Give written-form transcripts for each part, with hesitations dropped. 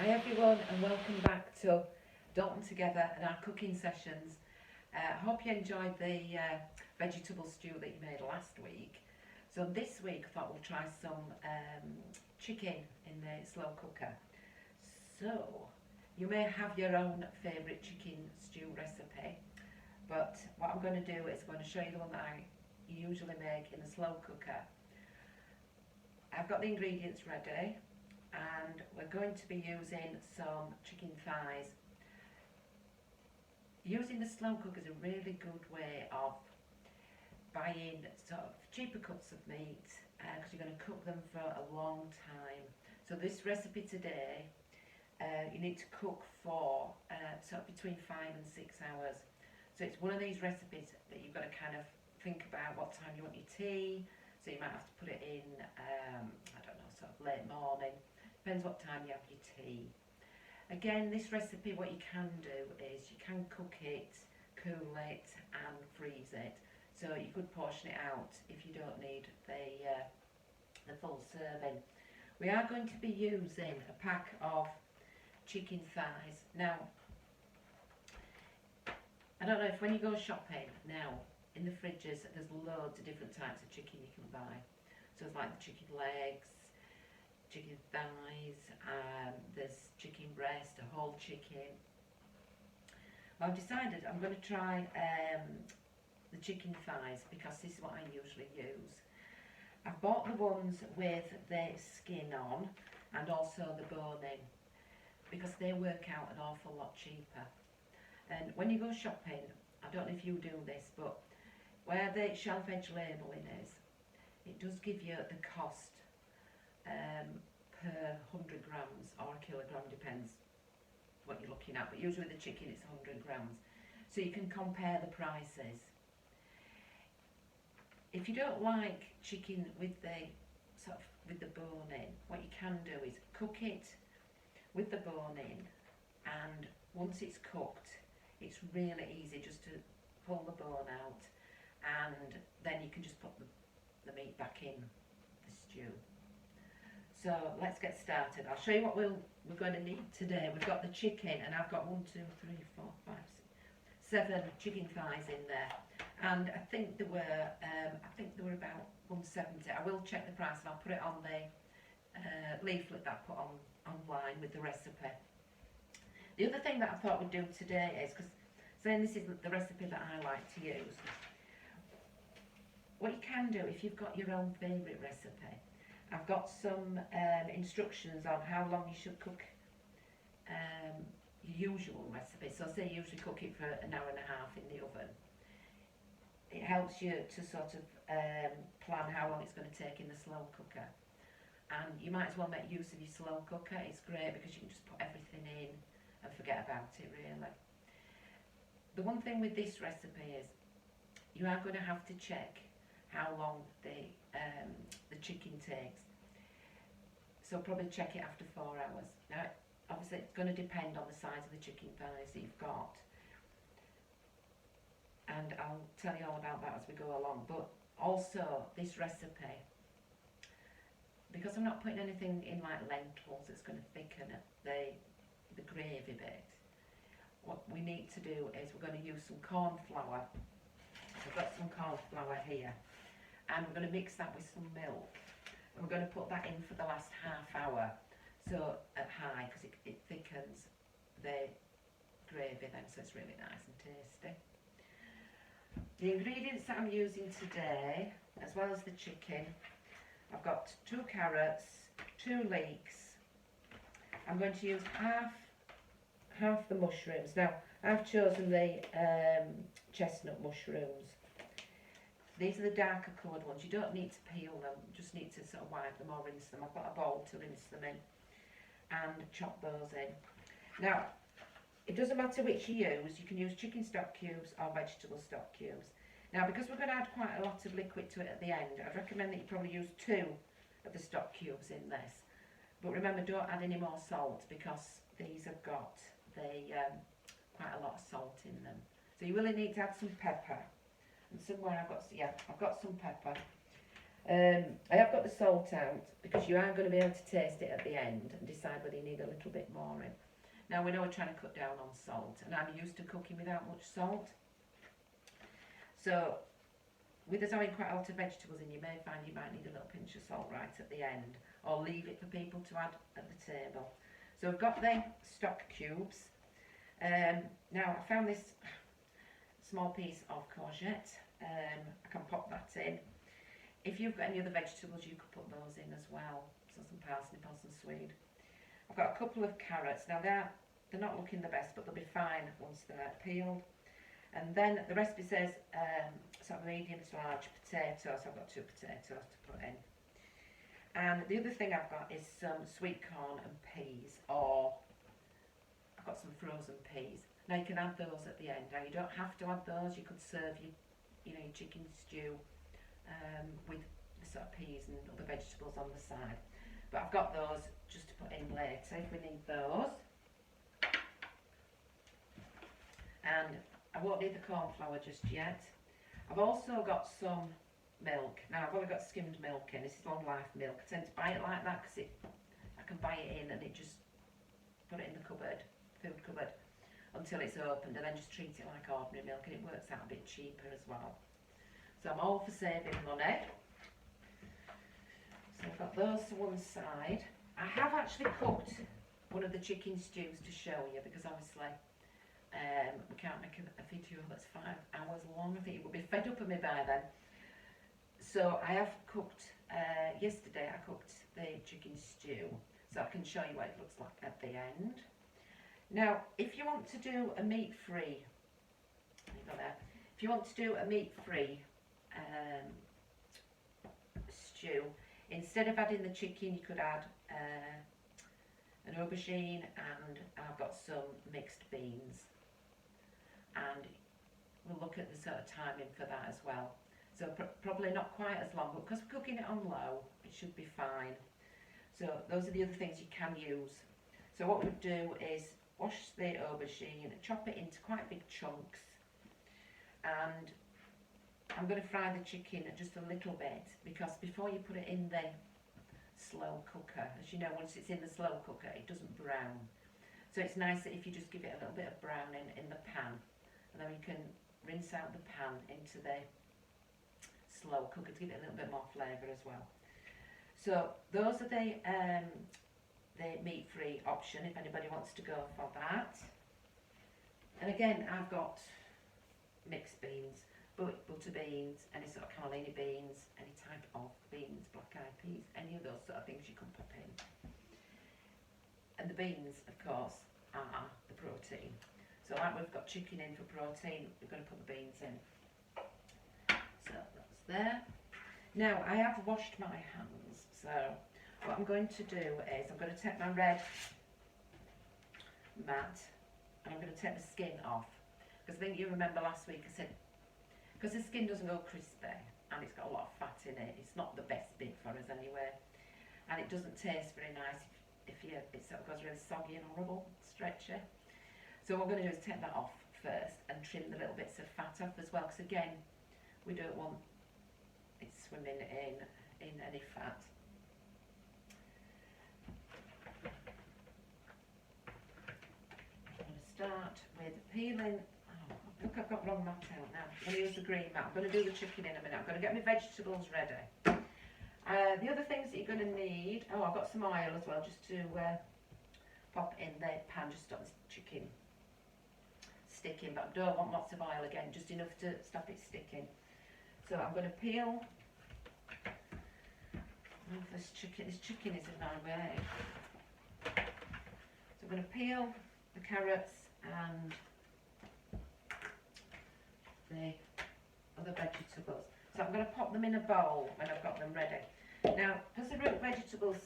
Hi everyone and welcome back to Dalton Together and our cooking sessions. Hope you enjoyed the vegetable stew that you made last week. So this week I thought we'll try some chicken in the slow cooker. So you may have your own favourite chicken stew recipe, but what I'm going to do is I'm going to show you the one that I usually make in the slow cooker. I've got the ingredients ready and we're going to be using some chicken thighs. Using the slow cooker is a really good way of buying sort of cheaper cuts of meat because you're going to cook them for a long time. So this recipe today, you need to cook for sort of between 5 and 6 hours. So it's one of these recipes that you've got to kind of think about what time you want your tea. So you might have to put it in, I don't know, sort of late morning. Depends what time you have your tea. Again, this recipe, what you can do is you can cook it, cool it and freeze it. So you could portion it out if you don't need the full serving. We are going to be using a pack of chicken thighs. Now, I don't know if when you go shopping now, in the fridges there's loads of different types of chicken you can buy. So it's like the chicken legs, chicken thighs, there's chicken breast, a whole chicken. Well, I've decided I'm going to try the chicken thighs because this is what I usually use. I've bought the ones with the skin on and also the bone in because they work out an awful lot cheaper. And when you go shopping, I don't know if you do this, but where the shelf edge labelling is, it does give you the cost per 100 grams or a kilogram, depends what you're looking at, but usually the chicken it's 100 grams. So you can compare the prices. If you don't like chicken with the with the bone in, what you can do is cook it with the bone in, and once it's cooked, it's really easy just to pull the bone out, and then you can just put the meat back in the stew. So let's get started. I'll show you what we're going to need today. We've got the chicken, and I've got 1, 2, 3, 4, 5, 6, 7 chicken thighs in there, and I think there were about 170. I will check the price and I'll put it on the leaflet that I put on online with the recipe. The other thing that I thought we'd do today is, because saying this is the recipe that I like to use, what you can do if you've got your own favourite recipe, I've got some instructions on how long you should cook your usual recipe. So say you usually cook it for an hour and a half in the oven. It helps you to sort of plan how long it's going to take in the slow cooker. And you might as well make use of your slow cooker. It's great because you can just put everything in and forget about it really. The one thing with this recipe is you are going to have to check how long the chicken takes. So probably check it after 4 hours. Now obviously it's going to depend on the size of the chicken thighs that you've got, and I'll tell you all about that as we go along. But also this recipe, because I'm not putting anything in like lentils that's going to thicken the gravy bit, what we need to do is we're going to use some cornflour. I've got some cornflour here, and we're going to mix that with some milk, and we're going to put that in for the last half hour, so at high, because it thickens the gravy then, so it's really nice and tasty. The ingredients that I'm using today, as well as the chicken, I've got 2 carrots, 2 leeks. I'm going to use half the mushrooms. Now I've chosen the chestnut mushrooms. These are the darker coloured ones. You don't need to peel them, you just need to sort of wipe them or rinse them. I've got a bowl to rinse them in and chop those in. Now, it doesn't matter which you use. You can use chicken stock cubes or vegetable stock cubes. Now, because we're going to add quite a lot of liquid to it at the end, I'd recommend that you probably use 2 of the stock cubes in this. But remember, don't add any more salt because these have got quite a lot of salt in them. So you really need to add some pepper. And somewhere I've got some pepper. I have got the salt out because you are going to be able to taste it at the end and decide whether you need a little bit more in. Now we know we're trying to cut down on salt, and I'm used to cooking without much salt. So with us having quite a lot of vegetables in, you may find you might need a little pinch of salt right at the end, or leave it for people to add at the table. So we've got the stock cubes. Now I found this small piece of courgette. I can pop that in. If you've got any other vegetables, you could put those in as well. So some parsnip or some swede. I've got a couple of carrots. Now they're not looking the best, but they'll be fine once they're peeled. And then the recipe says sort of medium to large potatoes. I've got 2 potatoes to put in. And the other thing I've got is some sweet corn and peas, or I've got some frozen peas. Now you can add those at the end. Now you don't have to add those. You could serve your chicken stew with the sort of peas and other vegetables on the side. But I've got those just to put in later if we need those. And I won't need the cornflour just yet. I've also got some milk. Now I've only got skimmed milk in. This is long life milk. I tend to buy it like that because I can buy it in and it just put it in the cupboard, food cupboard, until it's opened, and then just treat it like ordinary milk, and it works out a bit cheaper as well. So I'm all for saving money. So I've got those to one side. I have actually cooked one of the chicken stews to show you, because obviously we can't make a video that's 5 hours long. I think you will be fed up of me by then. So I have cooked, yesterday I cooked the chicken stew, so I can show you what it looks like at the end. Now, if you want to do a meat-free, if you want to do a meat-free stew, instead of adding the chicken, you could add an aubergine, and I've got some mixed beans. And we'll look at the sort of timing for that as well. So probably not quite as long, but because we're cooking it on low, it should be fine. So those are the other things you can use. So what we do is wash the aubergine, chop it into quite big chunks, and I'm going to fry the chicken just a little bit, because before you put it in the slow cooker, as you know, once it's in the slow cooker it doesn't brown. So it's nice that if you just give it a little bit of browning in the pan, and then you can rinse out the pan into the slow cooker to give it a little bit more flavour as well. So those are the meat-free option if anybody wants to go for that. And again, I've got mixed beans, butter beans, any sort of cannellini beans, any type of beans, black-eyed peas, any of those sort of things you can pop in. And the beans, of course, are the protein. So like we've got chicken in for protein, we're going to put the beans in. So that's there. Now I have washed my hands, so what I'm going to do is I'm going to take my red mat and I'm going to take the skin off, because I think you remember last week I said, because the skin doesn't go crispy and it's got a lot of fat in it, it's not the best bit for us anyway, and it doesn't taste very nice if it sort of goes really soggy and horrible, stretchy. So what we're going to do is take that off first and trim the little bits of fat off as well, because again, we don't want it swimming in any fat. I'm going to start with peeling. Oh, look, I've got wrong mat out now. I'm going to use the green mat. I'm going to do the chicken in a minute. I'm going to get my vegetables ready. The other things that you're going to need, I've got some oil as well, just to pop in the pan, just stop the chicken sticking, but I don't want lots of oil again, just enough to stop it sticking. So I'm going to peel this chicken. This chicken is in my way. So I'm going to peel the carrots and the other vegetables. So I'm going to pop them in a bowl when I've got them ready. Now, because the root vegetables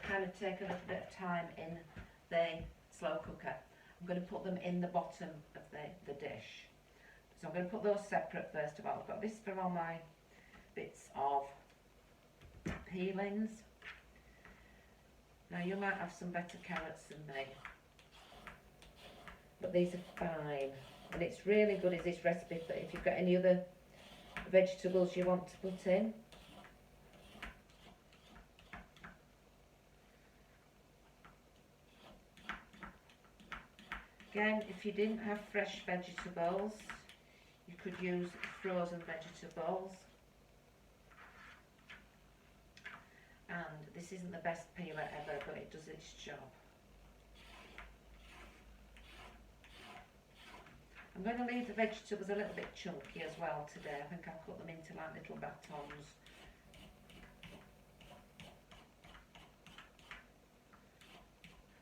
kind of take a little bit of time in the slow cooker, I'm going to put them in the bottom of the dish. So I'm going to put those separate first of all. I've got this for all my bits of peelings. Now you might have some better carrots than me, but these are fine. And it's really good, is this recipe, for if you've got any other vegetables you want to put in. Again, if you didn't have fresh vegetables, you could use frozen vegetables. And this isn't the best peeler ever, but it does its job. I'm going to leave the vegetables a little bit chunky as well today. I think I'll cut them into like little batons.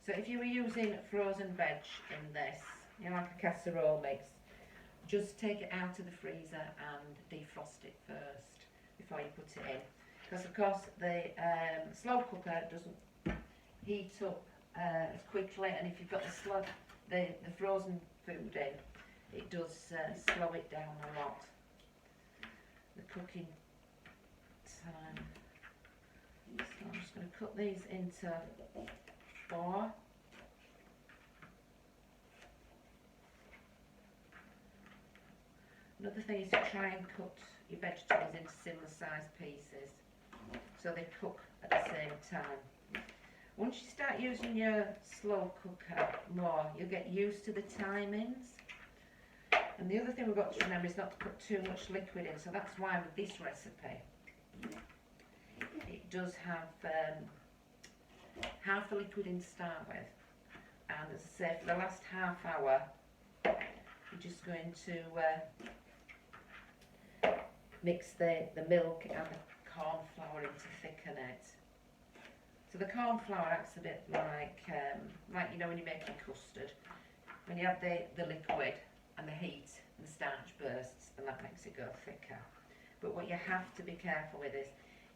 So if you were using frozen veg in this, you know, like a casserole mix, just take it out of the freezer and defrost it first before you put it in. Because of course the slow cooker doesn't heat up as quickly, and if you've got the frozen food in, it does slow it down a lot. The cooking time. So I'm just going to cut these into 4. Another thing is to try and cut your vegetables into similar sized pieces so they cook at the same time. Once you start using your slow cooker more, you'll get used to the timings. And the other thing we've got to remember is not to put too much liquid in, so that's why with this recipe it does have half the liquid in to start with, and as I say, for the last half hour you're just going to mix the milk and the corn flour in to thicken it. So the corn flour acts a bit like you know when you're making custard, when you have the liquid and the heat and the starch bursts, and that makes it go thicker. But what you have to be careful with is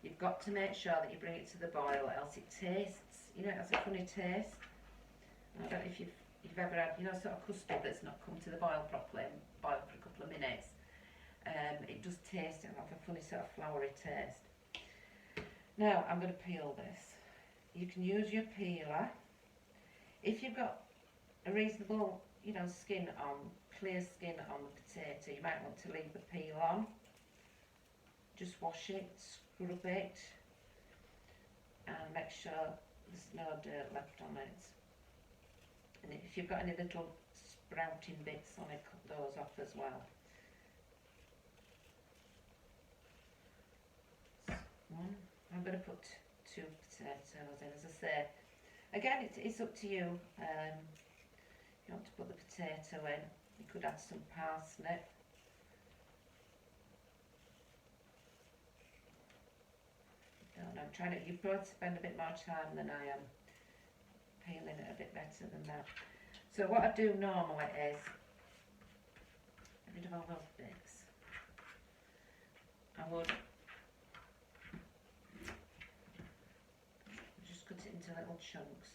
you've got to make sure that you bring it to the boil, else it tastes, you know, it has a funny taste. And I don't know if you've ever had, you know, sort of custard that's not come to the boil properly and boiled for a couple of minutes. It does taste, it'll have a funny sort of floury taste. Now I'm going to peel this. You can use your peeler. If you've got a reasonable, you know, skin on, clear skin on the potato, you might want to leave the peel on. Just wash it, scrub it, and make sure there's no dirt left on it. And if you've got any little sprouting bits on it, cut those off as well. I'm going to put 2 potatoes in, as I say. Again, it's up to you. If you want to put the potato in, you could add some parsnip. I'm trying to, you both spend a bit more time than I am peeling it a bit better than that. So what I do normally is get rid of all those bits. I would just cut it into little chunks.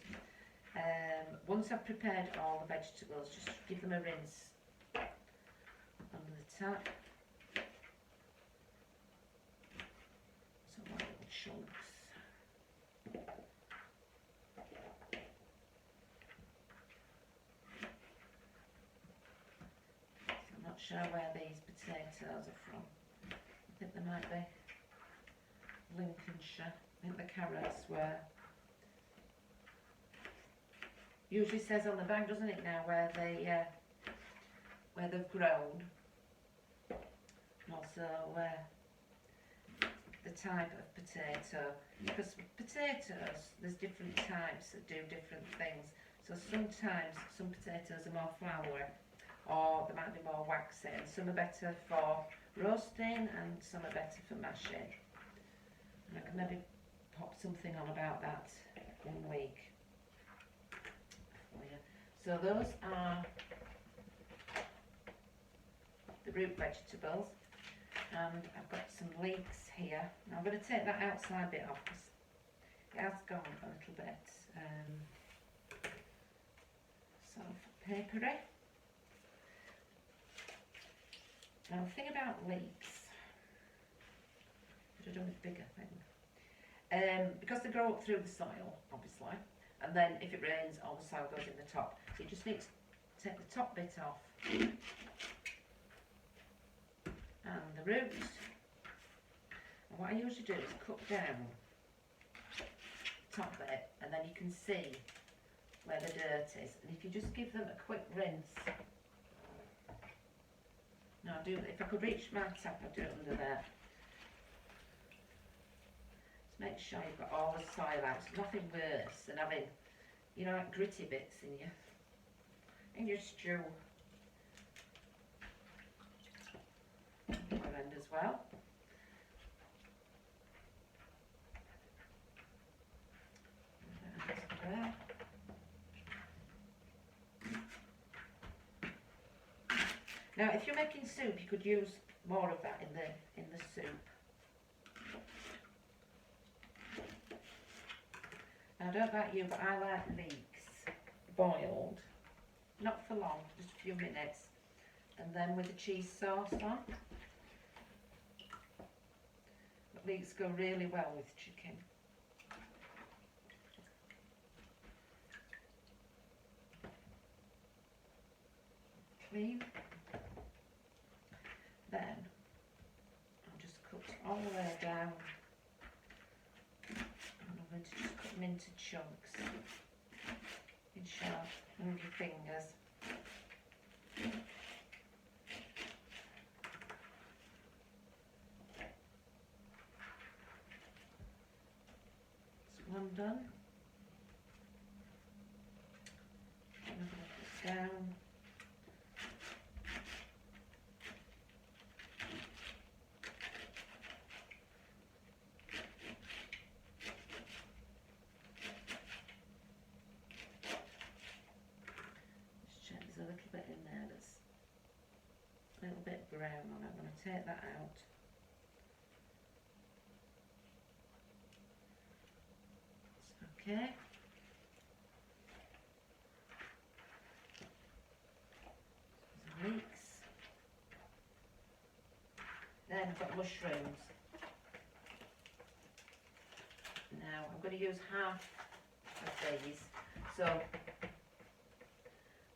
Once I've prepared all the vegetables, just give them a rinse under the tap. Some more little chunks. So I'm not sure where these potatoes are from. I think they might be Lincolnshire. I think the carrots were. Usually says on the bag, doesn't it now, where they've grown, and also the type of potato. Because potatoes, there's different types that do different things. So sometimes some potatoes are more floury, or they might be more waxy, and some are better for roasting, and some are better for mashing. And I can maybe pop something on about that one week. So those are the root vegetables, and I've got some leeks here. Now I'm going to take that outside bit off because it has gone a little bit sort of papery. Now the thing about leeks, could have done with bigger thing, because they grow up through the soil, obviously. And then if it rains, all the soil goes in the top. So you just need to take the top bit off. And the roots. And what I usually do is cut down the top bit, and then you can see where the dirt is, and if you just give them a quick rinse. Now if I could reach my tap, I'd do it under there. Just make sure you've got all the soil out. There's nothing worse than having, you know, like gritty bits in your stew. Other end as well. There. Now, if you're making soup, you could use more of that in the soup. Now, I don't know about you, but I like leeks boiled, not for long, just a few minutes, and then with the cheese sauce on. But leeks go really well with chicken. Clean. Then I'll just cut all the way down, and I'm going to just cut them into chunks, in sharp, move your fingers. That's one done. I'm going to put this down. There's a little bit in there that's a little bit brown on it. I'm going to take that out. Okay. Some leeks. Then I've got mushrooms. Now I'm going to use half of these. So I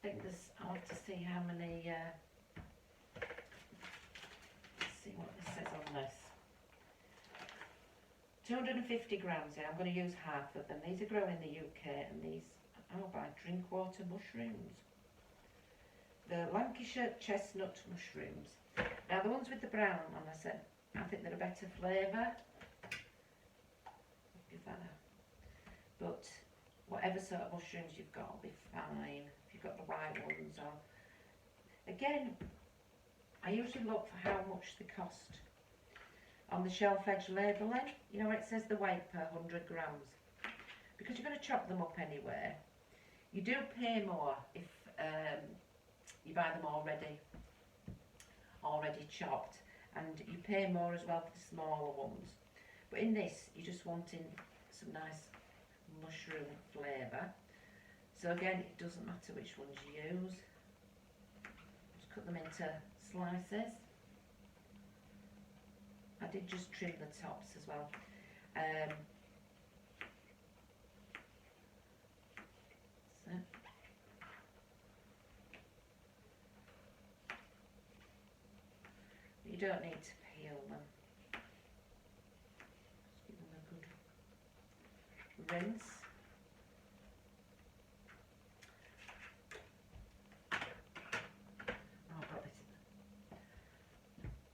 think I'll have to see how many, let's see what this says on this. 250 grams, yeah, I'm going to use half of them. These are grown in the UK, and these are by Drinkwater mushrooms. The Lancashire chestnut mushrooms. Now the ones with the brown on, I said, I think they're a better flavour. Give that a, but whatever sort of mushrooms you've got will be fine. If you've got the white ones on. Again, I usually look for how much they cost on the shelf edge labelling. You know where it says the weight per 100 grams. Because you're going to chop them up anyway. You do pay more if you buy them already chopped, and you pay more as well for the smaller ones. But in this, you're just wanting some nice mushroom flavour. So again, it doesn't matter which ones you use. Just cut them into slices. I did just trim the tops as well. So. You don't need to peel them. Just give them a good rinse. Oh, I've got this.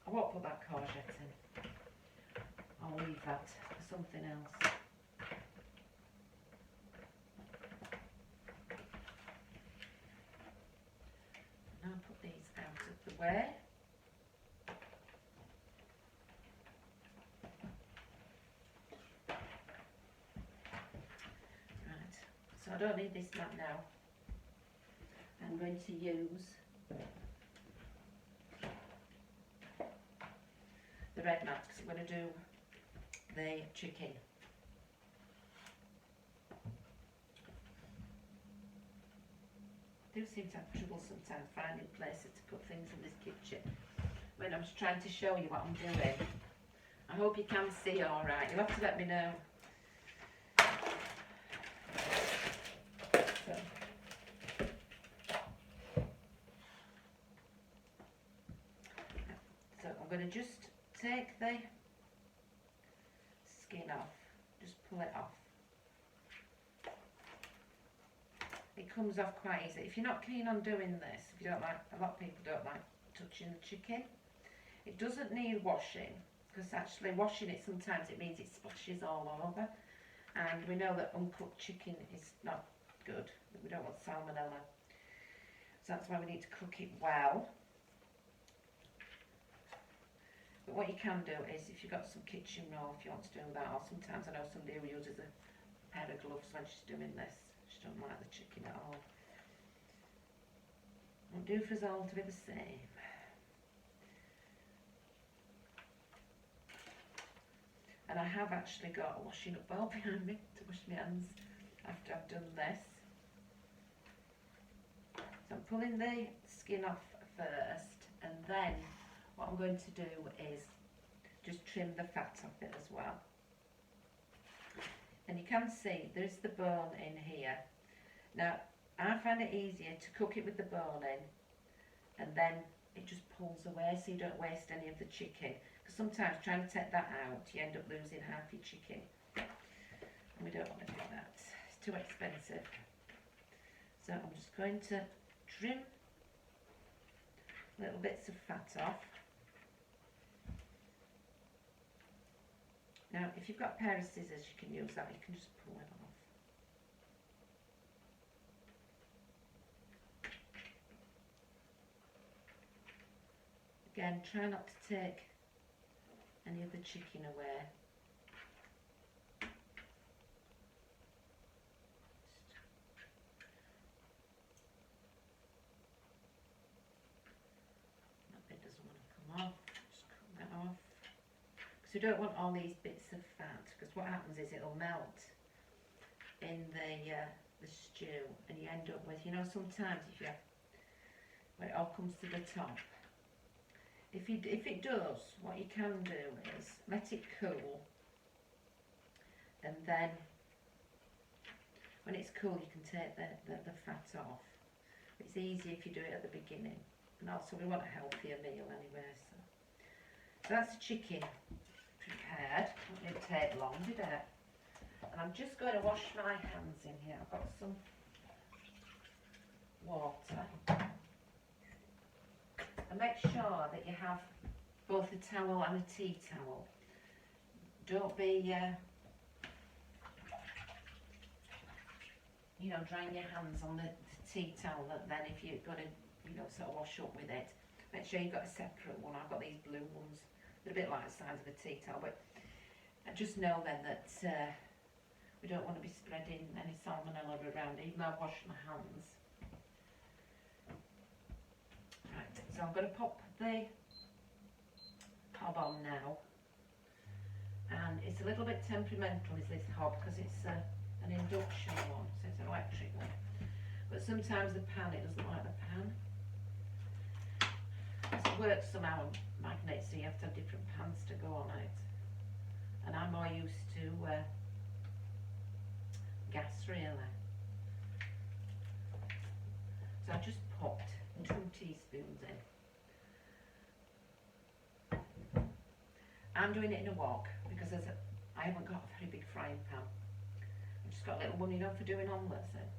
I won't put that courgette in. I'll leave that for something else. Now put these out of the way. So I don't need this mat now. I'm going to use the red mat because I'm going to do the chicken. I do seem to have trouble sometimes finding places to put things in this kitchen when I'm just trying to show you what I'm doing. I hope you can see alright. You'll have to let me know. So I'm going to just take the skin off, just pull it off. it comes off quite easy. If you're not keen on doing this, if you don't like, a lot of people don't like touching the chicken. It doesn't need washing, because actually washing it sometimes it means it splashes all over, and we know that uncooked chicken is not good. We don't want salmonella, so that's why we need to cook it well. But what you can do is, if you've got some kitchen roll, if you want to do that, or sometimes I know somebody who uses a pair of gloves when she's doing this. She doesn't like the chicken at all. Won't do for us all to be the same. And I have actually got a washing up bowl behind me to wash my hands after I've done this. So I'm pulling the skin off first, and then what I'm going to do is just trim the fat off it as well. And you can see there's the bone in here. Now I find it easier to cook it with the bone in, and then it just pulls away so you don't waste any of the chicken. Because sometimes trying to take that out, you end up losing half your chicken. And we don't want to do that. It's too expensive. So I'm just going to trim little bits of fat off. Now, if you've got a pair of scissors, you can use that. You can just pull it off. Again, try not to take any of the chicken away. That bit doesn't want to come off. Just cut that off. So you don't want all these bits of fat, because what happens is it'll melt in the stew, and you end up with, you know, sometimes if you have, when it all comes to the top, if it does, what you can do is let it cool, and then when it's cool you can take the fat off. It's easy if you do it at the beginning, and also we want a healthier meal anyway. So that's the chicken prepared. It didn't take long, did it? And I'm just going to wash my hands in here. I've got some water. And make sure that you have both a towel and a tea towel. Don't be, you know, drying your hands on the tea towel, that then if you're going to, you know, sort of wash up with it, make sure you've got a separate one. I've got these blue ones. They're a bit like the size of a tea towel, but I just know then that we don't want to be spreading any salmonella around, even though I've washed my hands. Right, so I'm going to pop the hob on now, and it's a little bit temperamental, is this hob, because it's an induction one, so it's an electric one, but sometimes the pan, it doesn't like the pan. It works somehow on magnets, so you have to have different pans to go on it, and I'm more used to gas really. So I just popped 2 teaspoons in. I'm doing it in a wok because I haven't got a very big frying pan. I've just got a little one, you know, for doing omelettes in.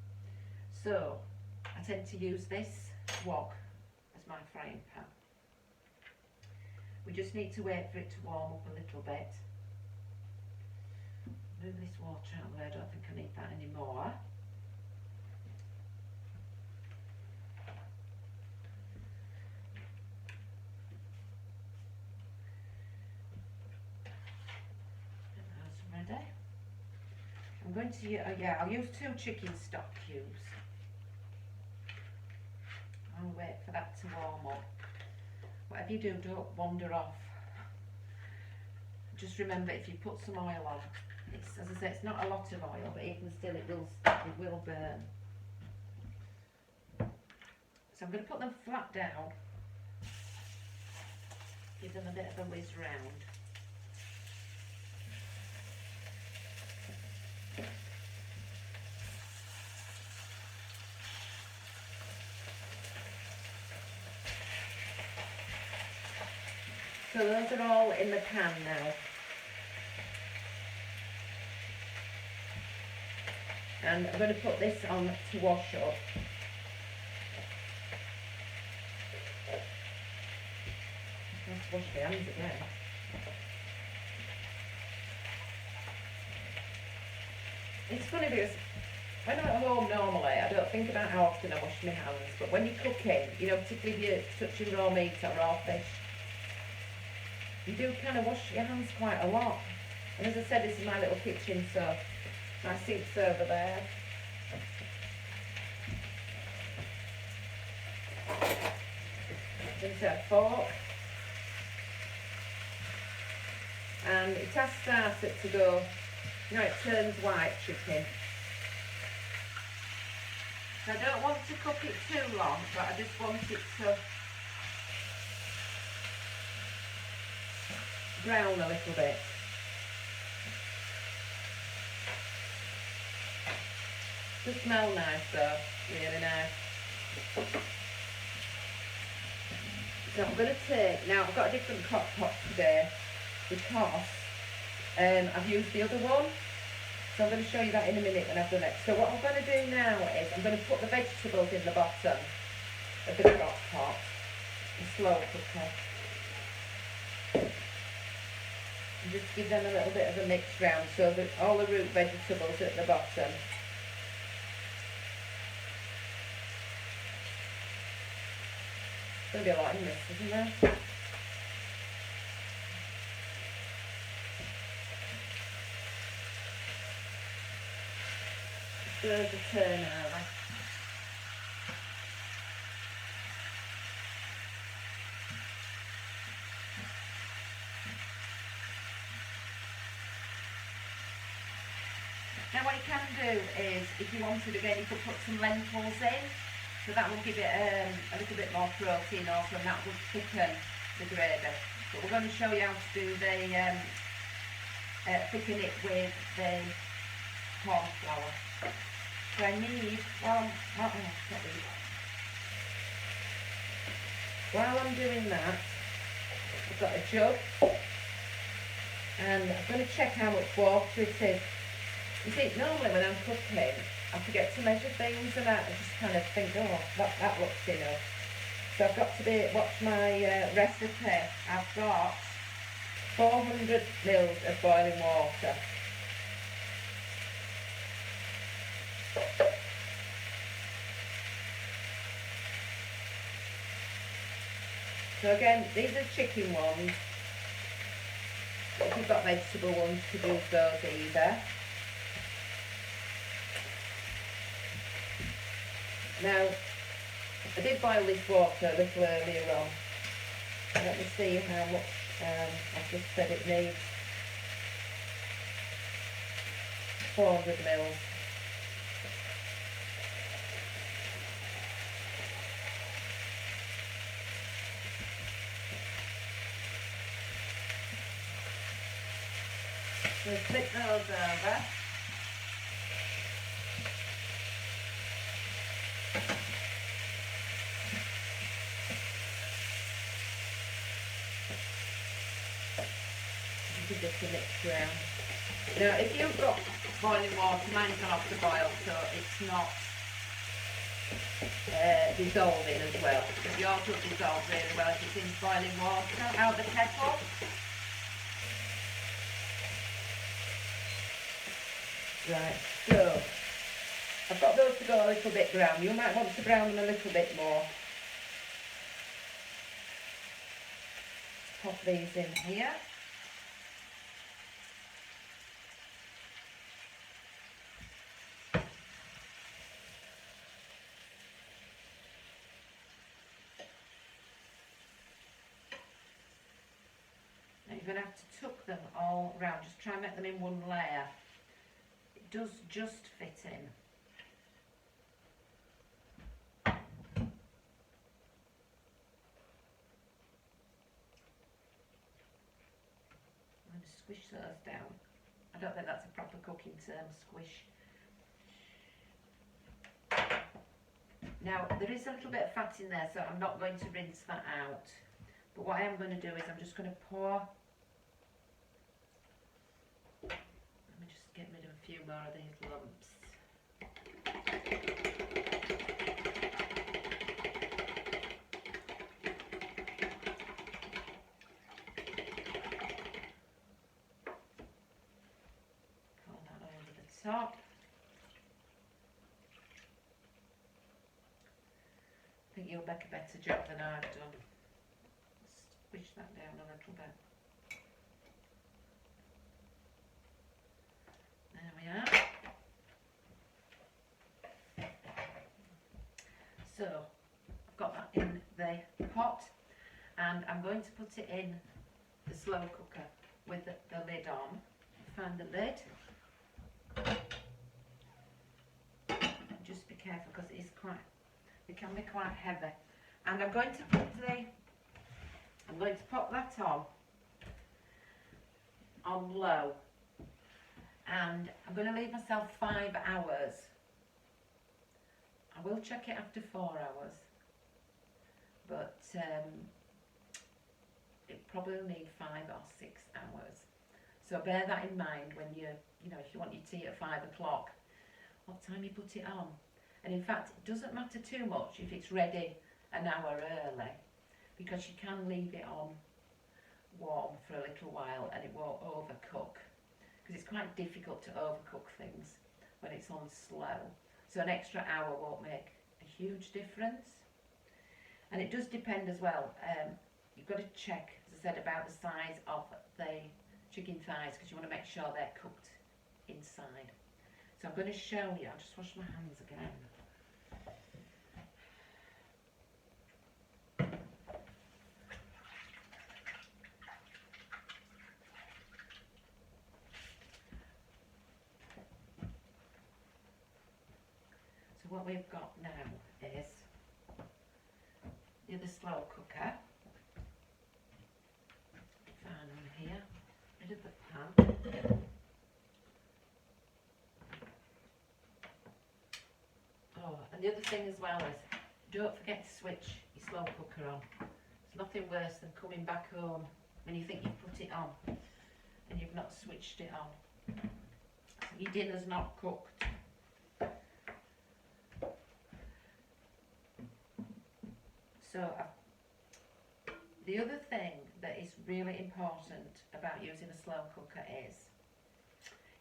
So I tend to use this wok as my frying pan. We just need to wait for it to warm up a little bit. Move this water out of the way, I don't think I need that anymore. Ready. I'm going to use, I'll use 2 chicken stock cubes. I'll wait for that to warm up. Whatever you do, don't wander off. Just remember, if you put some oil on, it's, as I say, it's not a lot of oil, but even still it will burn. So I'm going to put them flat down, give them a bit of a whiz round. So those are all in the pan now. And I'm going to put this on to wash up. I have to wash my hands again. It's funny because when I'm at home normally, I don't think about how often I wash my hands, but when you're cooking, you know, particularly if you're touching raw meat or raw fish, you do kind of wash your hands quite a lot. And as I said, this is my little kitchen, so my sink's over there. Into a fork. And it has started to go, you know, it turns white chicken. So I don't want to cook it too long, but I just want it to brown a little bit. Does smell nice though, really nice. So I'm going to take, now I've got a different crock pot today because I've used the other one. So I'm going to show you that in a minute when I've done it. So what I'm going to do now is I'm going to put the vegetables in the bottom of the crock pot, the slow cooker. And just give them a little bit of a mix round so that all the root vegetables are at the bottom. There's going to be a lot in this, isn't there? There's a turn over. Now what you can do is, if you wanted again, you could put some lentils in, so that will give it a little bit more protein also, and that will thicken the gravy. But we're going to show you how to do the thicken it with the cornflour. So I need, while I'm doing that, I've got a jug, and I'm going to check how much water it is. You see, normally when I'm cooking, I forget to measure things, and I just kind of think, oh, that looks enough. So I've got to watch my recipe. I've got 400 mils of boiling water. So again, these are chicken ones. If you've got vegetable ones, you could use those either. Now, I did boil this water a little earlier on. Let me see how much I've just said it needs. 400 mils. So flip those over. Just a mix round. Now, if you've got boiling water, mine's gone off the boil, so it's not dissolving as well. But yours will dissolve really well if it's in boiling water out the kettle. Right, so I've got those to go a little bit brown. You might want to brown them a little bit more. Pop these in here. You're going to have to tuck them all round. Just try and make them in one layer. It does just fit in. I'm going to squish those down. I don't think that's a proper cooking term, squish. Now, there is a little bit of fat in there, so I'm not going to rinse that out. But what I am going to do is I'm just going to pour. Let me just get rid of a few more of these lumps. that over the top. I think you'll make a better job than I've done. Squish that down a little bit. There we are. So, I've got that in the pot and I'm going to put it in the slow cooker with the lid on. Find the lid. Just be careful because it can be quite heavy. And I'm going to put that on low. And I'm going to leave myself 5 hours. I will check it after 4 hours, but it probably will need 5 or 6 hours. So bear that in mind when if you want your tea at 5 o'clock, what time you put it on. And in fact, it doesn't matter too much if it's ready an hour early, because you can leave it on warm for a little while and it won't overcook. Because it's quite difficult to overcook things when it's on slow. So an extra hour won't make a huge difference. And it does depend as well. You've got to check, as I said, about the size of the chicken thighs, because you want to make sure they're cooked inside. So I'm going to show you. I'll just wash my hands again. What we've got now is the other slow cooker. Fan on here, rid of the pan. Oh, and the other thing as well is, don't forget to switch your slow cooker on. There's nothing worse than coming back home when you think you've put it on and you've not switched it on. So your dinner's not cooked. So the other thing that is really important about using a slow cooker is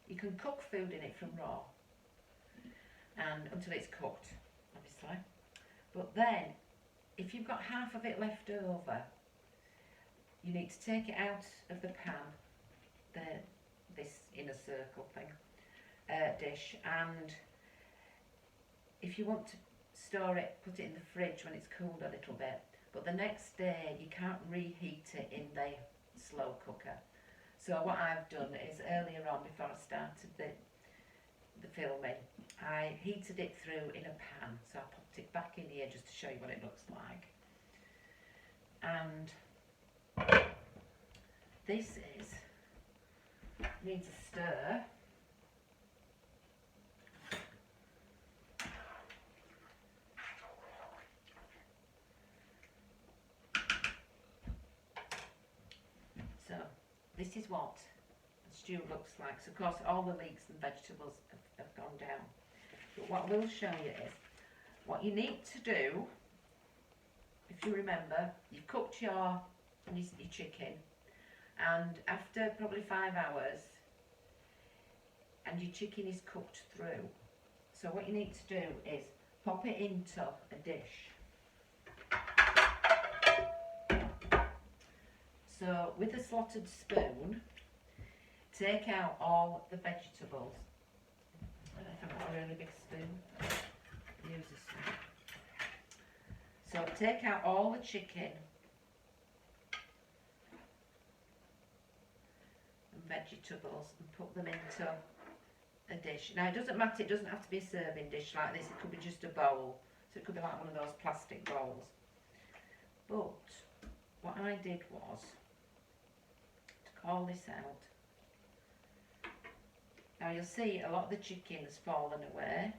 you can cook food in it from raw and until it's cooked, obviously. But then, if you've got half of it left over, you need to take it out of the pan, this inner circle thing, dish, and if you want to store it, put it in the fridge when it's cooled a little bit, but the next day you can't reheat it in the slow cooker. So what I've done is, earlier on before I started the filming, I heated it through in a pan, so I popped it back in here just to show you what it looks like. And this needs a stir. So this is what the stew looks like. So of course all the leeks and vegetables have gone down. But what I will show you is what you need to do. If you remember, you've cooked your chicken, and after probably 5 hours, and your chicken is cooked through. So what you need to do is pop it into a dish. So with a slotted spoon, take out all the vegetables. I don't know if I've got a really big spoon. Use a spoon. So take out all the chicken and vegetables and put them into a dish. Now it doesn't matter, it doesn't have to be a serving dish like this, it could be just a bowl. So it could be like one of those plastic bowls. But what I did was to call this out. Now you'll see a lot of the chicken has fallen away.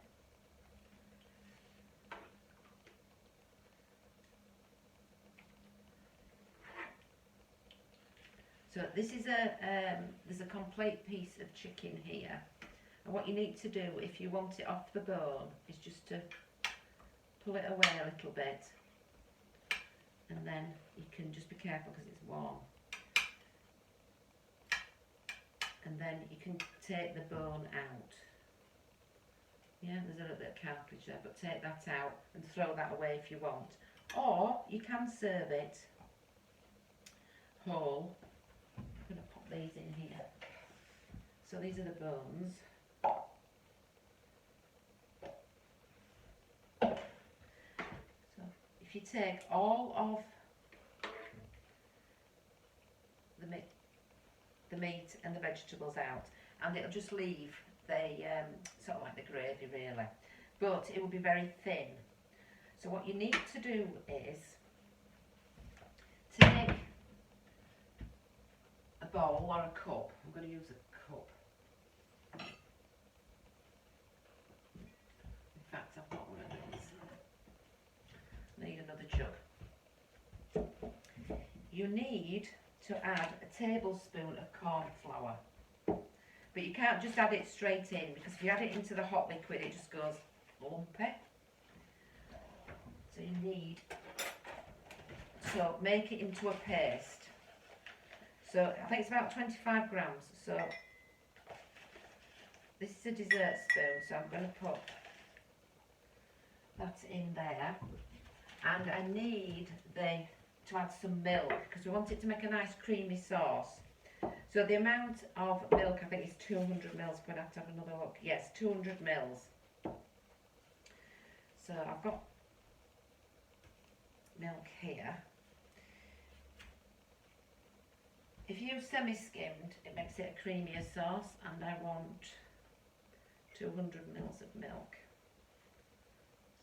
So this is there's a complete piece of chicken here, And what you need to do if you want it off the bone is just to pull it away a little bit, and then you can just be careful because it's warm, and then you can take the bone out. Yeah, there's a little bit of cartilage there, but take that out and throw that away if you want. Or you can serve it whole. I'm going to pop these in here. So these are the bones. So if you take all of the meat and the vegetables out, and it'll just leave the sort of like the gravy really, but it will be very thin. So what you need to do is take a bowl or a cup. I'm going to use a cup. In fact, I've got one of these. I need another jug. You need to add a tablespoon of corn flour. But you can't just add it straight in, because if you add it into the hot liquid it just goes lumpy. So you need to make it into a paste. So I think it's about 25 grams. So this is a dessert spoon, so I'm going to put that in there. And I need to add some milk, because we want it to make a nice creamy sauce. So the amount of milk, I think, is 200 mils. I'm going to have another look. Yes, 200 mils. So I've got milk here. If you semi-skimmed, it makes it a creamier sauce, and I want 200 mils of milk.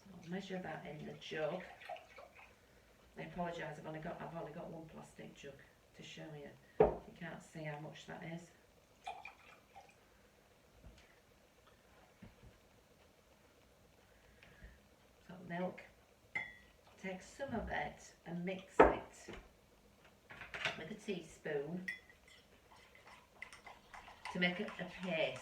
So I'll measure that in the jug. I apologise, I've only got one plastic jug to show you. You can't see how much that is. So milk, take some of it and mix it with a teaspoon to make it a paste.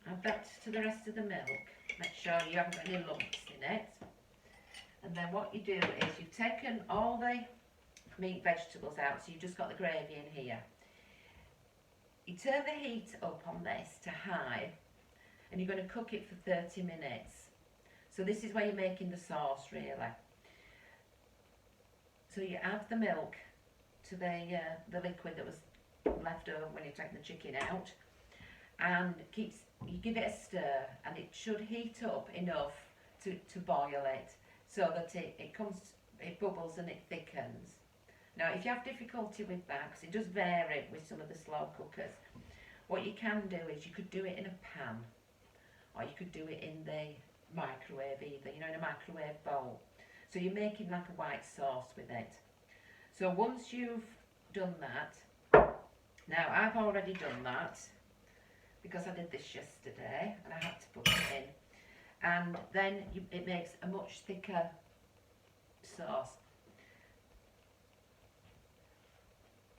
Add that to the rest of the milk. Make sure you haven't got any lumps in it. And then what you do is you've taken all the meat vegetables out, so you've just got the gravy in here. You turn the heat up on this to high, and you're going to cook it for 30 minutes. So this is where you're making the sauce really. So you add the milk to the liquid that was left over when you take the chicken out, and you give it a stir, and it should heat up enough to boil it, so that it bubbles and it thickens. Now if you have difficulty with that, because it does vary with some of the slow cookers, what you can do is you could do it in a pan, or you could do it in the microwave either, in a microwave bowl. So you're making like a white sauce with it. So once you've done that, now I've already done that, because I did this yesterday and I had to put it in, and then it makes a much thicker sauce.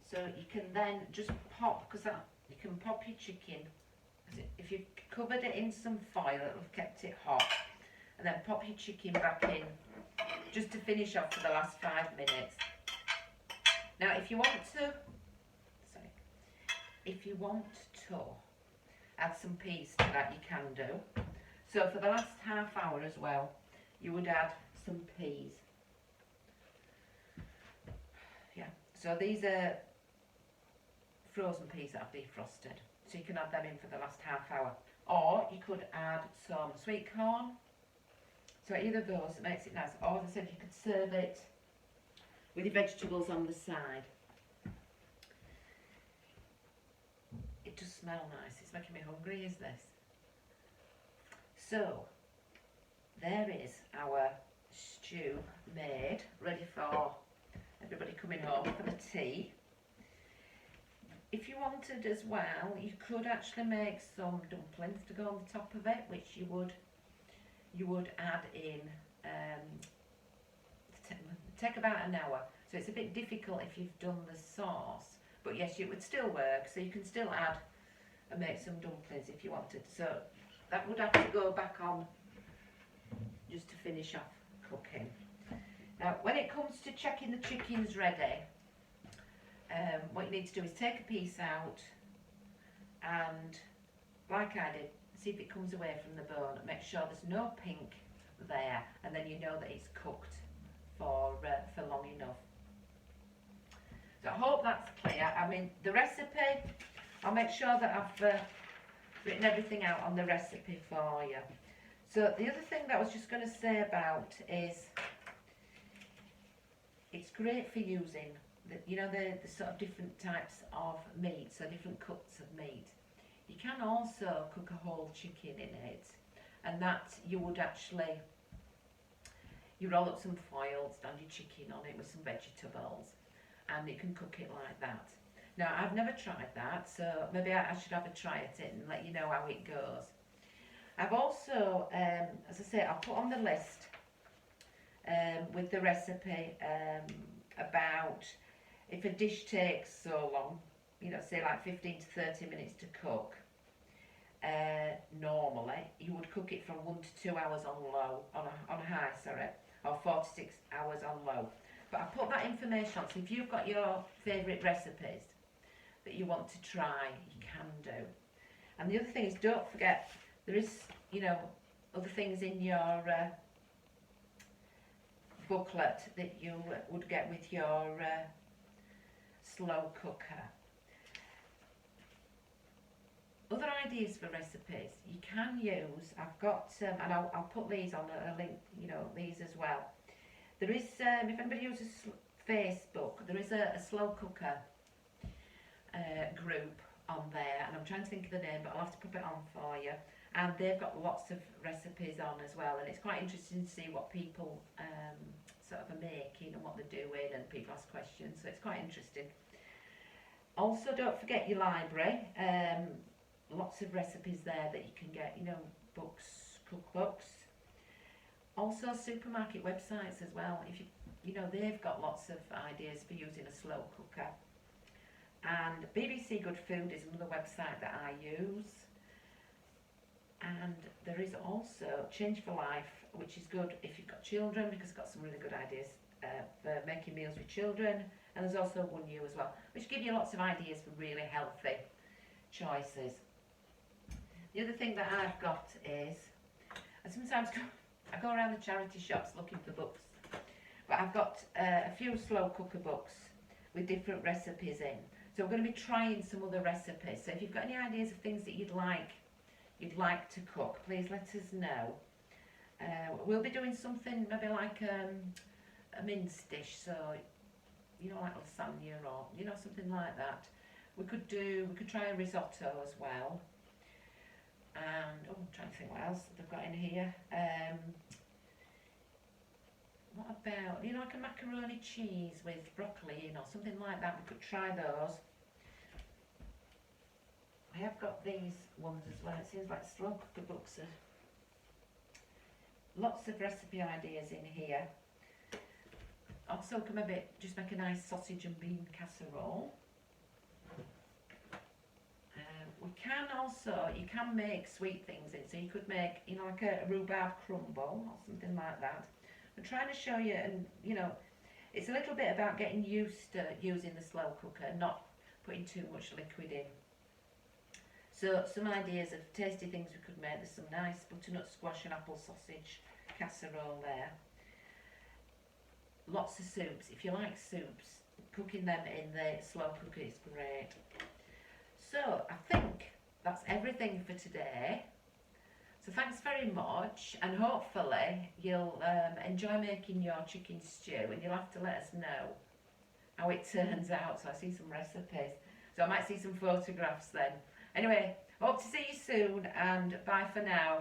So you can then just pop, because you can pop your chicken, if you've covered it in some foil that will have kept it hot, and then pop your chicken back in just to finish off for the last 5 minutes. Now if you want to add some peas to that, you can do. So for the last half hour as well, you would add some peas. Yeah, so these are frozen peas that I've defrosted, so you can add them in for the last half hour. Or you could add some sweet corn. So either of those, it makes it nice. Or as I said, you could serve it with your vegetables on the side. It does smell nice. It's making me hungry, is this? So there is our stew made, ready for everybody coming home for the tea. If you wanted as well, you could actually make some dumplings to go on the top of it, which you would add in, take about an hour. So it's a bit difficult if you've done the sauce, but yes, it would still work. So you can still add and make some dumplings if you wanted. So that would have to go back on just to finish off cooking. Now, when it comes to checking the chicken's ready, what you need to do is take a piece out and, like I did, see if it comes away from the bone. Make sure there's no pink there, and then you know that it's cooked for long enough. So I hope that's clear. I mean, the recipe, I'll make sure that I've written everything out on the recipe for you. So the other thing that I was just going to say about is it's great for using the sort of different types of meat, so different cuts of meat. You can also cook a whole chicken in it, and that you would actually, you roll up some foil, stand your chicken on it with some vegetables, and you can cook it like that. Now, I've never tried that, so maybe I should have a try at it and let you know how it goes. I've also, as I say, I'll put on the list with the recipe about if a dish takes so long, say like 15 to 30 minutes to cook, normally you would cook it from 1 to 2 hours on a high, or 4 to 6 hours on low. But I put that information on, so if you've got your favourite recipes that you want to try, you can do. And the other thing is, don't forget, there is, other things in your booklet that you would get with your slow cooker. Other ideas for recipes you can use, I've got, and I'll put these on a link, these as well. There is, if anybody uses Facebook, there is a slow cooker group on there, and I'm trying to think of the name, but I'll have to put it on for you. And they've got lots of recipes on as well, and it's quite interesting to see what people sort of are making and what they're doing, and people ask questions, so it's quite interesting. Also, don't forget your library. Lots of recipes there that you can get, books, cookbooks. Also supermarket websites as well. If they've got lots of ideas for using a slow cooker. And BBC Good Food is another website that I use. And there is also Change for Life, which is good if you've got children, because it's got some really good ideas for making meals with children. And there's also One You as well, which give you lots of ideas for really healthy choices. The other thing that I've got is, I sometimes I go around the charity shops looking for books, but I've got a few slow cooker books with different recipes in. So we're going to be trying some other recipes. So if you've got any ideas of things that you'd like to cook, please let us know. We'll be doing something maybe like a mince dish, so like lasagna or something like that. We could try a risotto as well. And I'm trying to think what else they've got in here. What about, like a macaroni cheese with broccoli in or something like that? We could try those. I have got these ones as well. It seems like slow cooker books are lots of recipe ideas in here. Also, can maybe just make a nice sausage and bean casserole. You can make sweet things in, so you could make, like a rhubarb crumble or something like that. I'm trying to show you, and it's a little bit about getting used to using the slow cooker and not putting too much liquid in. So some ideas of tasty things we could make. There's some nice butternut squash and apple sausage casserole there. Lots of soups. If you like soups, cooking them in the slow cooker is great. So I think that's everything for today. So thanks very much, and hopefully you'll enjoy making your chicken stew, and you'll have to let us know how it turns out. So I see some recipes, so I might see some photographs then. Anyway, hope to see you soon, and bye for now.